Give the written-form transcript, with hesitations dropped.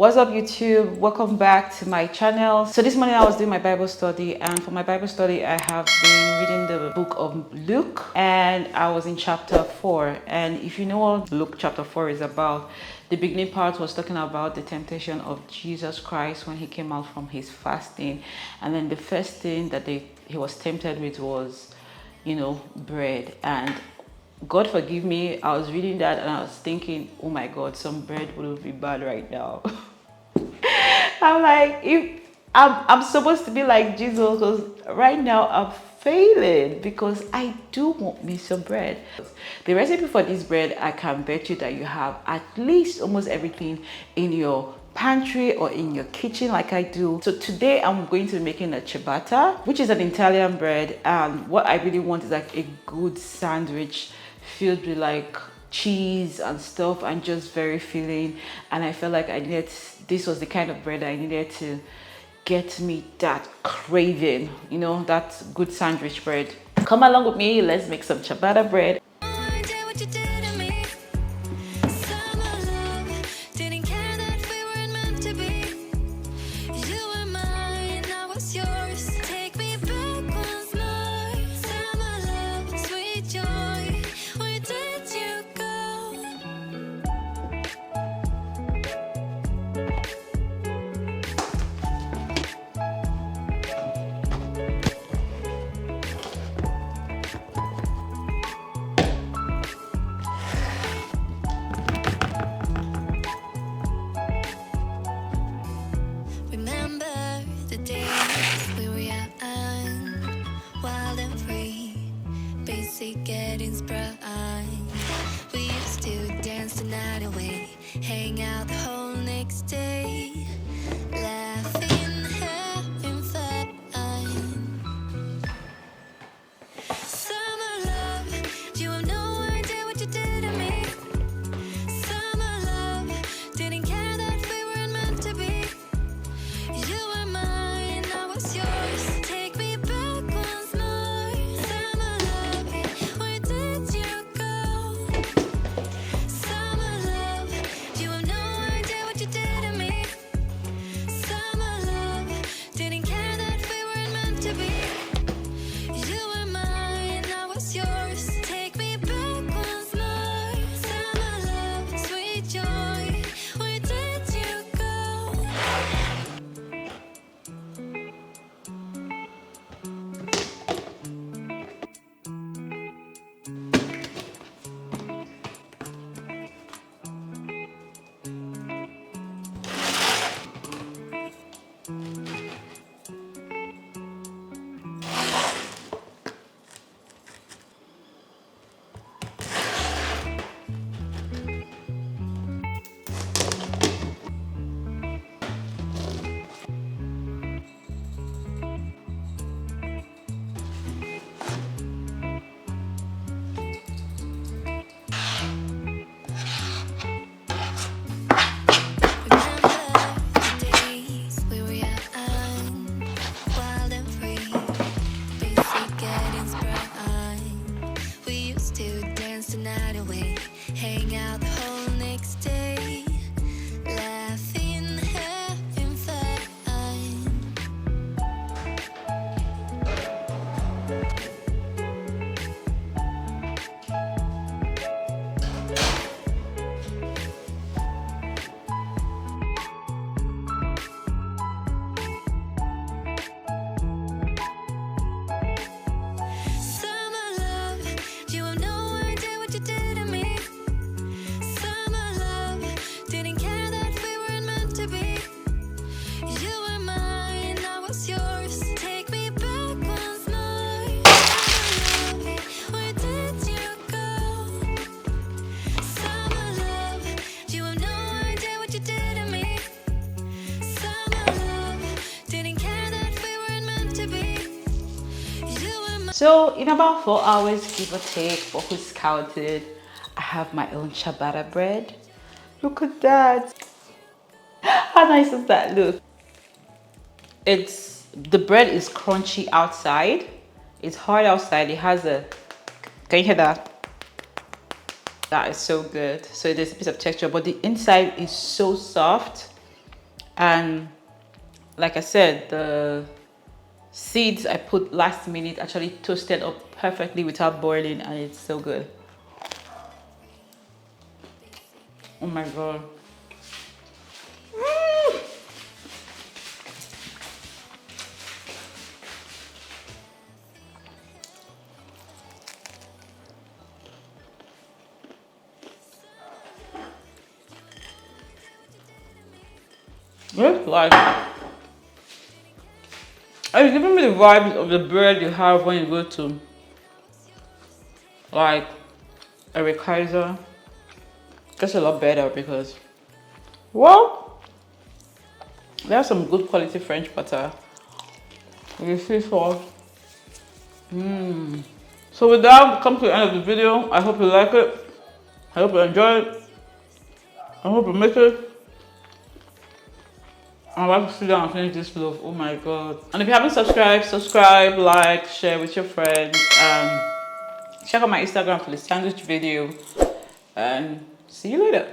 What's up, YouTube? Welcome back to my channel. So this morning I was doing my Bible study, and for my Bible study I have been reading the book of Luke, and I was in chapter 4. And if you know what Luke chapter 4 is about, the beginning part was talking about the temptation of Jesus Christ when he came out from his fasting, and then the first thing that he was tempted with was, bread. And God forgive me, I was reading that and I was thinking, oh my God, some bread wouldn't be bad right now. I'm like, if I'm supposed to be like Jesus, because right now I'm failing, because I do want me some bread. The recipe for this bread, I can bet you that you have at least almost everything in your pantry or in your kitchen like I do. So today I'm going to be making a ciabatta, which is an Italian bread, and what I really want is like a good sandwich filled with like cheese and stuff, and just very filling. And I felt like this was the kind of bread I needed to get me that craving, that good sandwich bread. Come along with me, let's make some ciabatta bread. Getting sprung. We used to dance the night away, hang out the whole next day, laughing, having fun. Summer love, you have no idea what you did to me. Summer love, didn't care that we weren't meant to be. You were mine, I was yours. Take me back once more. Summer love, where did you go? Summer love, you have no idea what you did to me. Summer love, didn't care that we weren't meant to be. You were mine, I was yours. Take me back once more. Summer love, sweet joy, where did you go? Hang out the whole next day, laughing, having fun. Summer love, you have no idea what you did to me. Summer love, didn't care that we weren't meant to be. You were mine, I was yours. Take me back once more. Summer love, where did you go? Summer love, you have no idea what you did to me. Summer love, didn't care that we weren't meant to be. You were mine. So in about 4 hours, give or take, for who's counted, I have my own ciabatta bread. Look at that. How nice does that look? The bread is crunchy outside. It's hard outside. It has can you hear that? That is so good. So there's a piece of texture, but the inside is so soft. And like I said, the seeds I put last minute actually toasted up perfectly without boiling, and it's so good. Oh my god. It's like, it's giving me the vibes of the bread you have when you go to like a Kaiser. Just a lot better because, well, there's some good quality French butter. You see sauce. So with that, we come to the end of the video. I hope you like it. I hope you enjoy it. I hope you make it. I'm about to sit down and finish this loaf. Oh my god. And if you haven't subscribed, subscribe, like, share with your friends. And check out my Instagram for the sandwich video. And see you later.